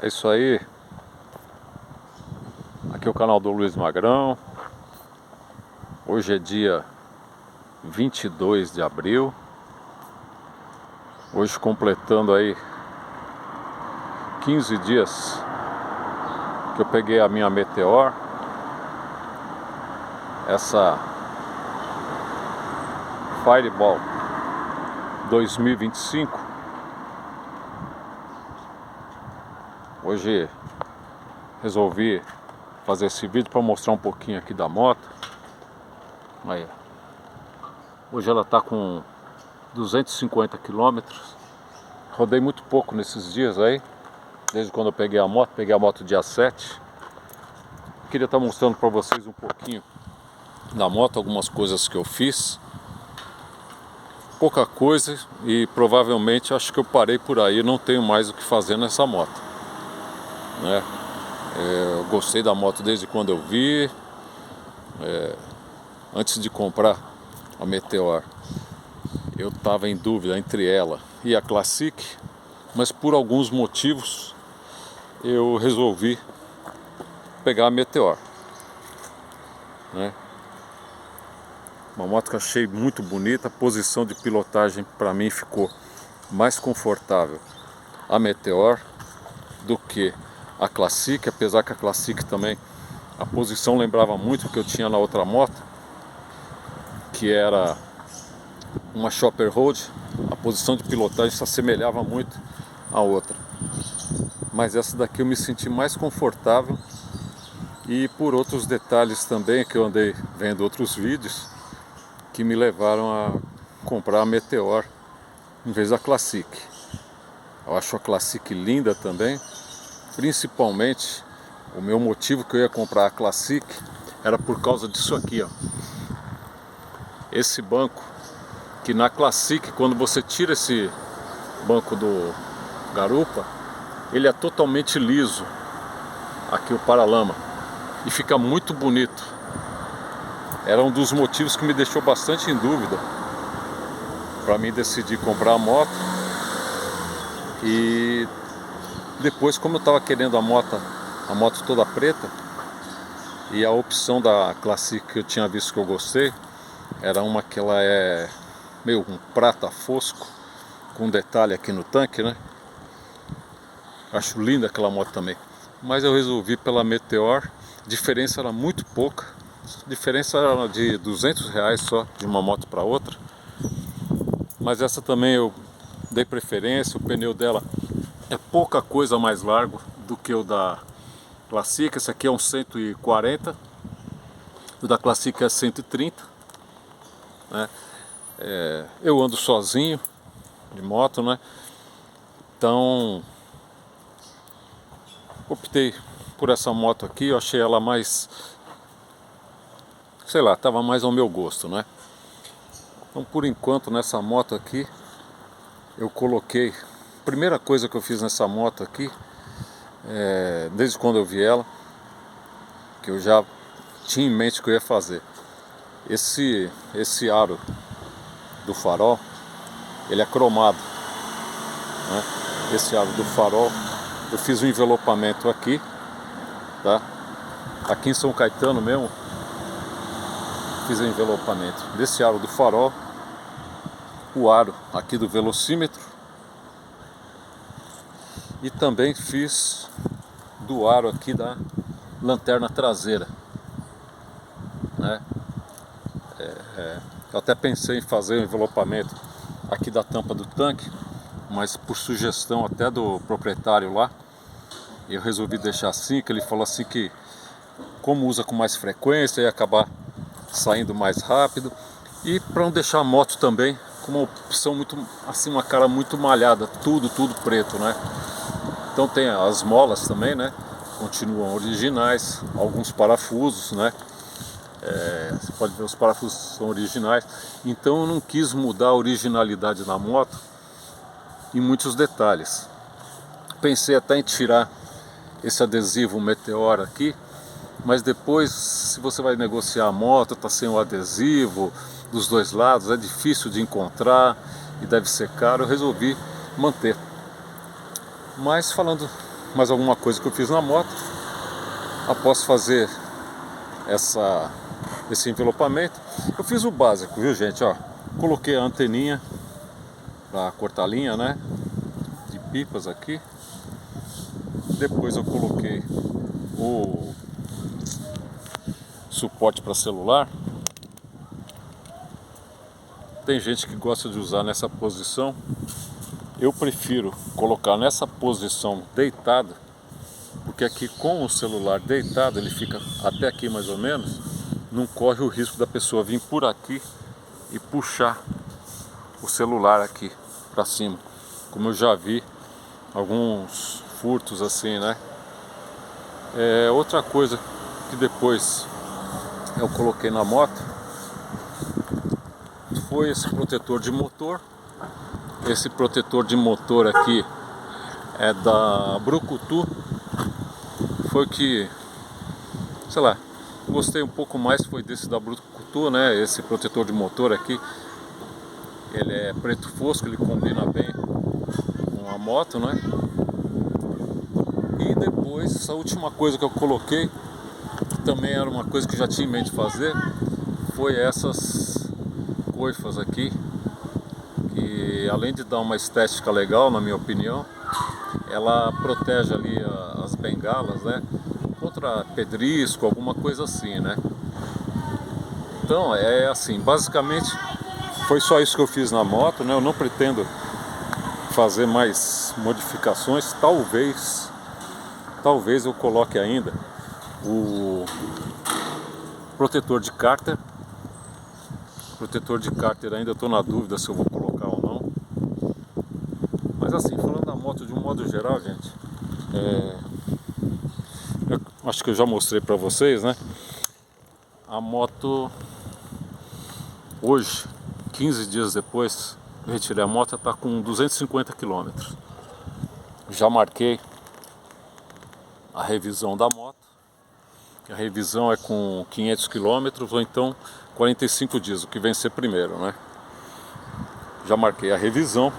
É isso aí. Aqui é o canal do Luiz Magrão. Hoje é dia 22 de abril. Hoje completando aí 15 dias que eu peguei a minha Meteor. Essa Fireball 2025. Hoje resolvi fazer esse vídeo para mostrar um pouquinho aqui da moto. Aí. Hoje ela está com 250 km. Rodei muito pouco nesses dias aí, desde quando eu peguei a moto dia 7. Queria estar mostrando para vocês um pouquinho da moto, algumas coisas que eu fiz. Pouca coisa e provavelmente acho que eu parei por aí, não tenho mais o que fazer nessa moto, né? Eu gostei da moto desde quando eu vi, antes de comprar a Meteor. Eu estava em dúvida entre ela e a Classic, mas por alguns motivos eu resolvi pegar a Meteor, né? Uma moto que eu achei muito bonita, a posição de pilotagem para mim ficou mais confortável a Meteor do que a Classic, apesar que a Classic também, a posição lembrava muito o que eu tinha na outra moto, que era uma Chopper Road. A posição de pilotagem se assemelhava muito à outra, mas essa daqui eu me senti mais confortável, e por outros detalhes também que eu andei vendo outros vídeos que me levaram a comprar a Meteor em vez da Classic. Eu acho a Classic linda também. Principalmente o meu motivo que eu ia comprar a Classic era por causa disso aqui, ó. Esse banco, que na Classic, quando você tira esse banco do garupa, ele é totalmente liso, aqui o paralama, e fica muito bonito. Era um dos motivos que me deixou bastante em dúvida para mim decidir comprar a moto. E depois, como eu estava querendo a moto toda preta, e a opção da Classic que eu tinha visto que eu gostei era uma que ela é meio um prata fosco, com detalhe aqui no tanque, né? Acho linda aquela moto também, mas eu resolvi pela Meteor. A diferença era muito pouca, a diferença era de R$200 só de uma moto para outra, mas essa também eu dei preferência. O pneu dela é pouca coisa mais largo do que o da Classic. Esse aqui é um 140, o da Classic é 130, né? Eu ando sozinho de moto, né? Então optei por essa moto aqui. Eu achei ela mais, sei lá, estava mais ao meu gosto, né? Então por enquanto nessa moto aqui eu coloquei, primeira coisa que eu fiz nessa moto aqui, desde quando eu vi ela, que eu já tinha em mente que eu ia fazer, esse aro do farol, ele é cromado, né? Esse aro do farol, eu fiz um envelopamento aqui, tá? Aqui em São Caetano mesmo, fiz o envelopamento desse aro do farol, o aro aqui do velocímetro, e também fiz do aro aqui da lanterna traseira, né? Eu até pensei em fazer o envelopamento aqui da tampa do tanque, mas por sugestão até do proprietário lá, eu resolvi deixar assim, que ele falou assim que como usa com mais frequência ia acabar saindo mais rápido, e para não deixar a moto também com uma opção muito assim, uma cara muito malhada, tudo preto, né? Então tem as molas também, né? Continuam originais, alguns parafusos, né? Você pode ver, os parafusos são originais. Então eu não quis mudar a originalidade da moto em muitos detalhes. Pensei até em tirar esse adesivo Meteor aqui, mas depois, se você vai negociar a moto, tá sem o adesivo dos dois lados, é difícil de encontrar e deve ser caro. Eu resolvi manter. Mas falando mais alguma coisa que eu fiz na moto. Após fazer esse envelopamento, eu fiz o básico, viu, gente? Ó, coloquei a anteninha para cortar a linha, né, de pipas aqui. Depois eu coloquei o suporte para celular. Tem gente que gosta de usar nessa posição. Eu prefiro colocar nessa posição deitado, porque aqui com o celular deitado ele fica até aqui mais ou menos, não corre o risco da pessoa vir por aqui e puxar o celular aqui para cima, como eu já vi alguns furtos assim, né? Outra coisa que depois eu coloquei na moto foi esse protetor de motor. Esse protetor de motor aqui é da Brucutu. Foi que, sei lá, gostei um pouco mais, foi desse da Brucutu, né? Esse protetor de motor aqui, ele é preto fosco, ele combina bem com a moto, né? E depois, essa última coisa que eu coloquei, que também era uma coisa que eu já tinha em mente fazer, foi essas coifas aqui, que além de dar uma estética legal, na minha opinião, ela protege ali as bengalas, né, contra pedrisco, alguma coisa assim, né. Então é assim, basicamente foi só isso que eu fiz na moto, né. Eu não pretendo fazer mais modificações. Talvez eu coloque ainda o protetor de cárter. Protetor de cárter ainda estou na dúvida se eu vou colocar ou não. Mas assim, falando da moto de um modo geral, gente, eu acho que eu já mostrei para vocês, né? A moto hoje, 15 dias depois que eu retirei a moto, está com 250 km. Já marquei a revisão da moto. A revisão é com 500 km ou então 45 dias, o que vem ser primeiro, né? Já marquei a revisão.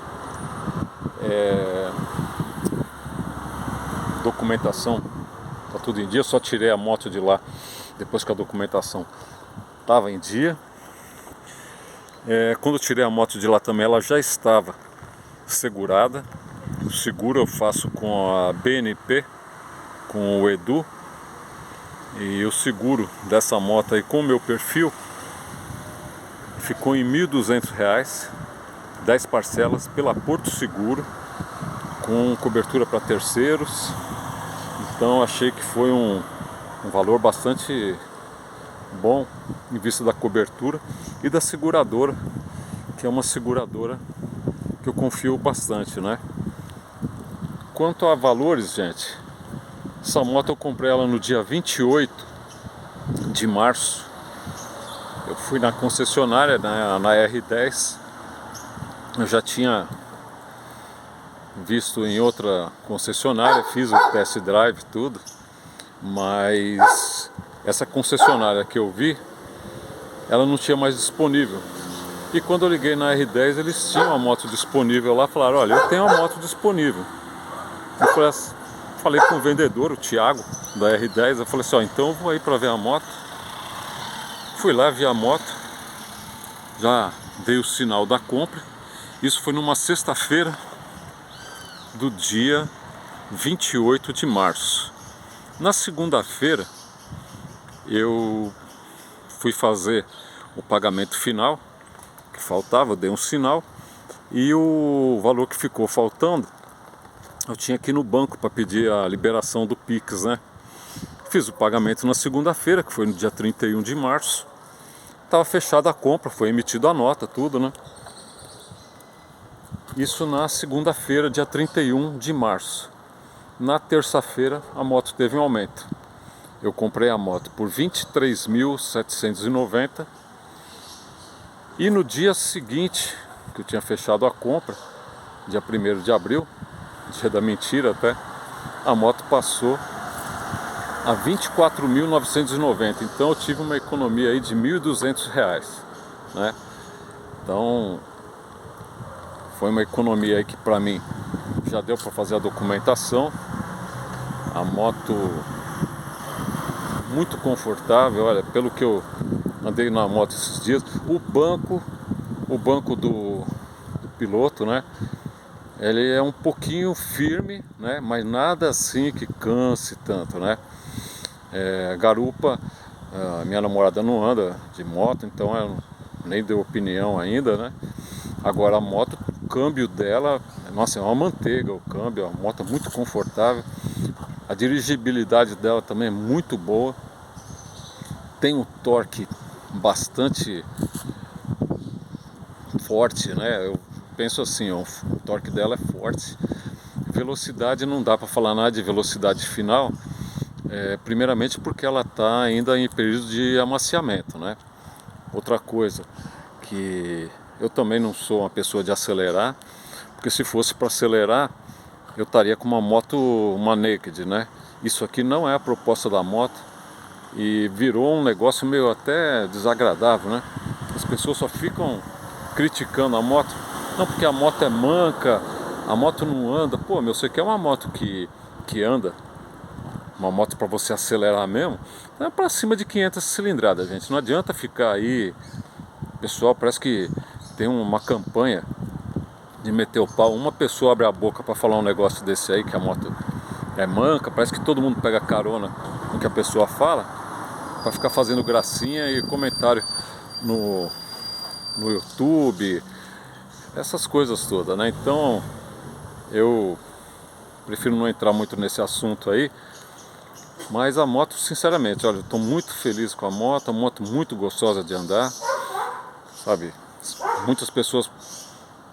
Documentação tá tudo em dia, só tirei a moto de lá depois que a documentação estava em dia. Quando eu tirei a moto de lá também, ela já estava segurada. O seguro eu faço com a BNP, com o Edu. E o seguro dessa moto aí com o meu perfil ficou em R$ 1.200, 10 parcelas pela Porto Seguro, com cobertura para terceiros. Então achei que foi um valor bastante bom em vista da cobertura e da seguradora, que é uma seguradora que eu confio bastante, né? Quanto a valores, gente, essa moto eu comprei ela no dia 28 de março. Eu fui na concessionária, na R10. Eu já tinha visto em outra concessionária, fiz o test drive, tudo. Mas essa concessionária que eu vi, ela não tinha mais disponível. E quando eu liguei na R10, eles tinham a moto disponível lá. Falaram, olha, eu tenho a moto disponível. Eu falei com o vendedor, o Thiago, da R10. Eu falei assim, ó, então eu vou aí para ver a moto. Fui lá, vi a moto. Já veio o sinal da compra. Isso foi numa sexta-feira do dia 28 de março. Na segunda-feira eu fui fazer o pagamento final, que faltava, dei um sinal, e o valor que ficou faltando eu tinha que ir no banco para pedir a liberação do Pix, né? Fiz o pagamento na segunda-feira, que foi no dia 31 de março. Estava fechada a compra, foi emitida a nota, tudo, né? Isso na segunda-feira, dia 31 de março. Na terça-feira a moto teve um aumento. Eu comprei a moto por R$ 23.790. E no dia seguinte, que eu tinha fechado a compra, dia 1º de abril, dia da mentira até, a moto passou a R$ 24.990. Então eu tive uma economia aí de R$ 1.200, né? Então foi uma economia aí que para mim já deu para fazer a documentação. A moto muito confortável, olha, pelo que eu andei na moto esses dias, o banco do piloto, né? Ele é um pouquinho firme, né? Mas nada assim que canse tanto, né? Garupa, minha namorada não anda de moto, então ela nem deu opinião ainda, né? Agora a moto, o câmbio dela, nossa, é uma manteiga o câmbio, é uma moto muito confortável. A dirigibilidade dela também é muito boa. Tem um torque bastante forte, né? Eu penso assim, ó, o torque dela é forte. Velocidade não dá para falar nada de velocidade final, primeiramente porque ela está ainda em período de amaciamento, né? Outra coisa que eu também não sou uma pessoa de acelerar, porque se fosse para acelerar eu estaria com uma moto, uma naked, né? Isso aqui não é a proposta da moto e virou um negócio meio até desagradável, né? As pessoas só ficam criticando a moto, não, porque a moto é manca, a moto não anda. Pô, meu, você quer uma moto que anda, uma moto para você acelerar mesmo, é para cima de 500 cilindradas, gente. Não adianta ficar aí, pessoal, parece que tem uma campanha de meter o pau. Uma pessoa abre a boca para falar um negócio desse aí, que a moto é manca, parece que todo mundo pega carona no que a pessoa fala, para ficar fazendo gracinha e comentário no YouTube, essas coisas todas, né? Então eu prefiro não entrar muito nesse assunto aí, mas a moto, sinceramente, olha, eu estou muito feliz com a moto muito gostosa de andar, sabe? Muitas pessoas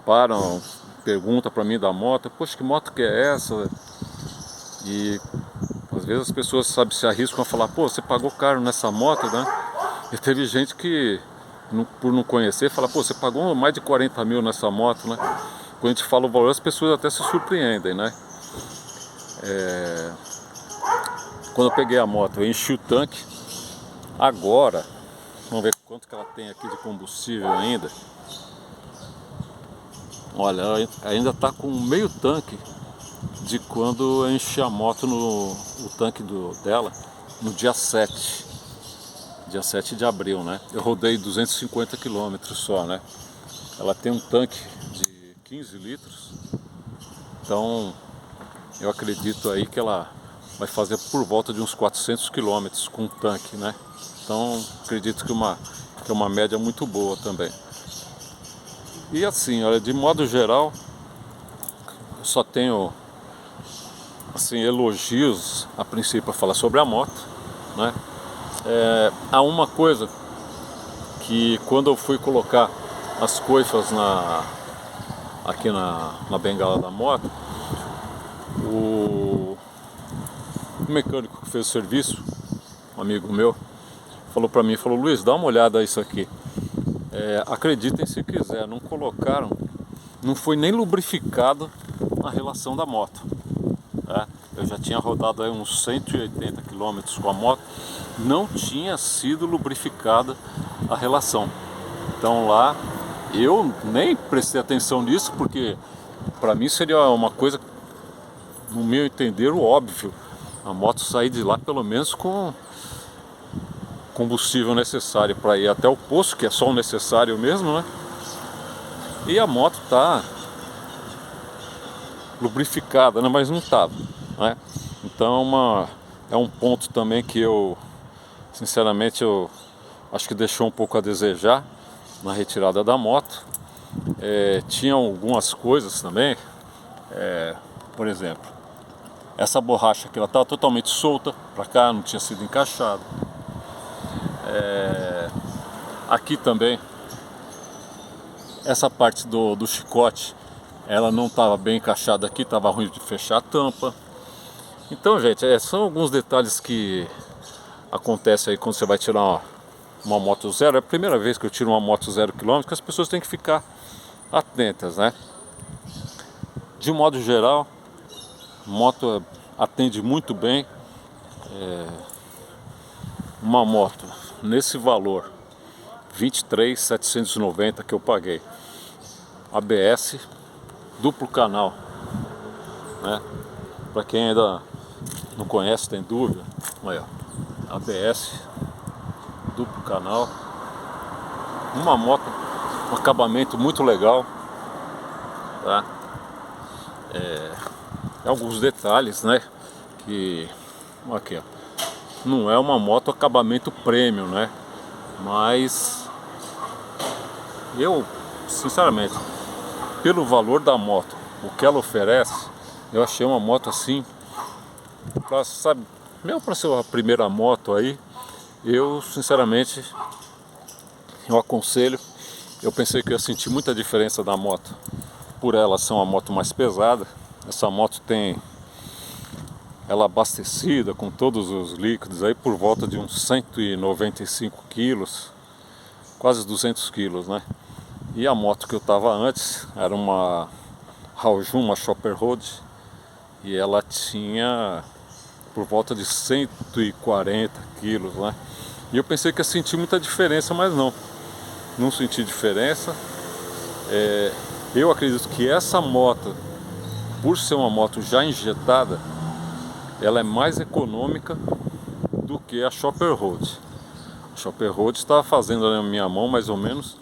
param, perguntam para mim da moto, poxa, que moto que é essa? E às vezes as pessoas, sabe, se arriscam a falar, pô, você pagou caro nessa moto, né? E teve gente que, por não conhecer, fala, pô, você pagou mais de 40 mil nessa moto, né? Quando a gente fala o valor, as pessoas até se surpreendem, né? Quando eu peguei a moto, eu enchi o tanque. Agora, vamos ver quanto que ela tem aqui de combustível ainda. Olha, ela ainda está com meio tanque de quando eu enchi a moto o tanque dela no dia 7 de abril, né? Eu rodei 250 quilômetros só, né? Ela tem um tanque de 15 litros, então eu acredito aí que ela vai fazer por volta de uns 400 quilômetros com o tanque, né? Então acredito que é uma média muito boa também. E assim, olha, de modo geral, eu só tenho assim, elogios a princípio a falar sobre a moto, né? Há uma coisa que quando eu fui colocar as coifas aqui na bengala da moto, o mecânico que fez o serviço, um amigo meu, falou pra mim, falou, Luiz, dá uma olhada isso aqui. Acreditem se quiser, não foi nem lubrificado a relação da moto. Eu já tinha rodado aí uns 180 km com a moto, não tinha sido lubrificada a relação. Então lá eu nem prestei atenção nisso, porque para mim seria uma coisa, no meu entender, o óbvio, a moto sair de lá pelo menos com combustível necessário para ir até o posto, que é só o necessário mesmo, né? E a moto tá lubrificada, né? Mas não estava, né? Então é um ponto também que eu, sinceramente, eu acho que deixou um pouco a desejar na retirada da moto. Tinha algumas coisas também, por exemplo, essa borracha aqui, ela estava totalmente solta para cá, não tinha sido encaixada. Aqui também, essa parte do chicote, ela não estava bem encaixada aqui, estava ruim de fechar a tampa. Então, gente, são alguns detalhes que acontecem aí quando você vai tirar uma moto zero. É a primeira vez que eu tiro uma moto 0 km, que as pessoas têm que ficar atentas, né? De um modo geral, a moto atende muito bem. Uma moto nesse valor, 23.790 que eu paguei, ABS, duplo canal, né? Para quem ainda não conhece, tem dúvida, olha, ABS, duplo canal, uma moto, um acabamento muito legal, tá? Alguns detalhes, né? Que aqui, ó, não é uma moto acabamento premium, né? Mas eu, sinceramente, pelo valor da moto, o que ela oferece, eu achei uma moto assim, pra, sabe, mesmo para ser a primeira moto aí, eu sinceramente, eu aconselho. Eu pensei que eu ia sentir muita diferença da moto, por ela ser uma moto mais pesada. Essa moto tem ela abastecida com todos os líquidos aí por volta de uns 195 quilos, quase 200 quilos, né? E a moto que eu tava antes era uma Haojun, uma Chopper Road, e ela tinha por volta de 140 quilos, né? E eu pensei que ia sentir muita diferença, mas não senti diferença. Eu acredito que essa moto, por ser uma moto já injetada, ela é mais econômica do que a Chopper Road. A Chopper Road estava fazendo na minha mão mais ou menos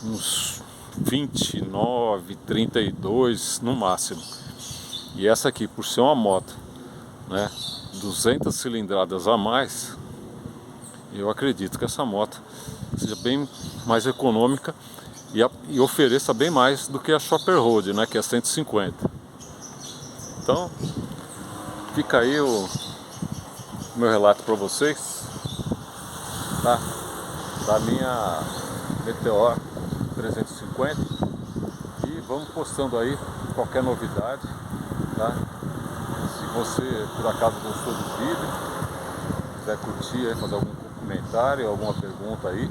uns 29, 32 no máximo. E essa aqui, por ser uma moto, né, 200 cilindradas a mais, eu acredito que essa moto seja bem mais econômica e ofereça bem mais do que a Chopper Road, né, que é 150. Então, fica aí o meu relato para vocês, tá? Da minha Meteor 350, e vamos postando aí qualquer novidade, tá? Se você por acaso gostou do vídeo, quiser curtir aí, fazer algum comentário, alguma pergunta aí,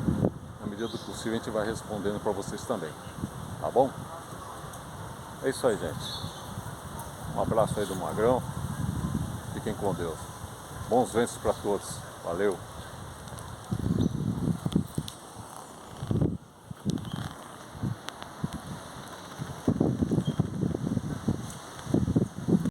na medida do possível a gente vai respondendo para vocês também, tá bom? É isso aí, gente. Um abraço aí do Magrão, fiquem com Deus, bons ventos para todos, valeu!